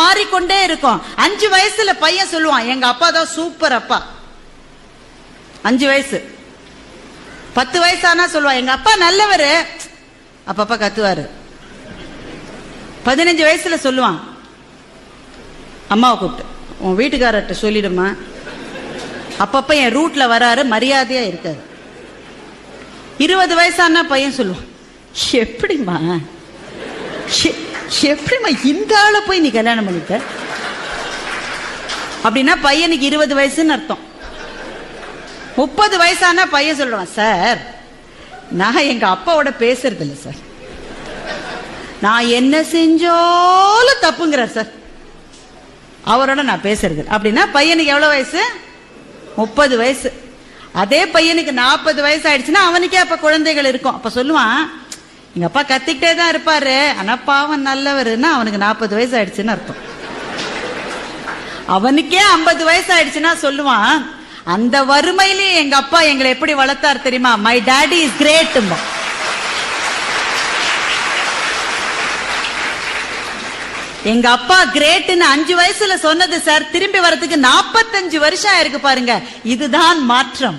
மாறிக்கொண்டே இருக்கும். 5 வயசுல பையன் சொல்லுவான், எங்க அப்பா தான் சூப்பர் அப்பா. 5 வயசு. 10 வயசானா சொல்லுவான், எங்க அப்பா நல்லவரு, அப்பப்பா கத்துவாரு. 15 வயசுல சொல்லுவான், அம்மாவை கூப்பிட்டு, உன் வீட்டுக்காரர்கிட்ட சொல்லிடுமா, அப்பப்ப என் ரூட்ல வராரு, மரியாதையா இருக்காரு. 20 வயசானா பையன் சொல்லுவான், எப்படிமா இந்த ஆளை போய் நீ கல்யாணம் பண்ணிட்ட? அப்படின்னா பையனுக்கு 20 வயசுன்னு அர்த்தம். 30 வயசானா பையன் சொல்லுவான், சார் நான் எங்க அப்பாவோட பேசுறது இல்லை சார், நான் என்ன செஞ்சாலும் தப்புங்கிறார் சார், அவரோட நான் பேசுறது. அப்படின்னா பையனுக்கு எவ்வளவு வயசு? 30 வயசு. அதே பையனுக்கு 40 வயசு ஆயிடுச்சுன்னா அவனுக்கே அப்ப குழந்தைகள் இருக்கும். அப்ப சொல்லுவான், எங்க அப்பா கத்திக்கிட்டே தான் இருப்பாரு, ஆனா பாவம் நல்லவருன்னா அவனுக்கு 40 வயசு ஆயிடுச்சுன்னு அர்த்தம். அவனுக்கே 50 வயசு ஆயிடுச்சுன்னா சொல்லுவான், அந்த வறுமையிலே எங்க அப்பா எங்களை எப்படி வளர்த்தார் தெரியுமா, மை டாடி இஸ் கிரேட். எங்க அப்பா கிரேட்னு 5 வயசுல சொன்னது சார், திரும்பி வரதுக்கு 45 வருஷம் ஆயிருக்கு பாருங்க. இதுதான் மாற்றம்.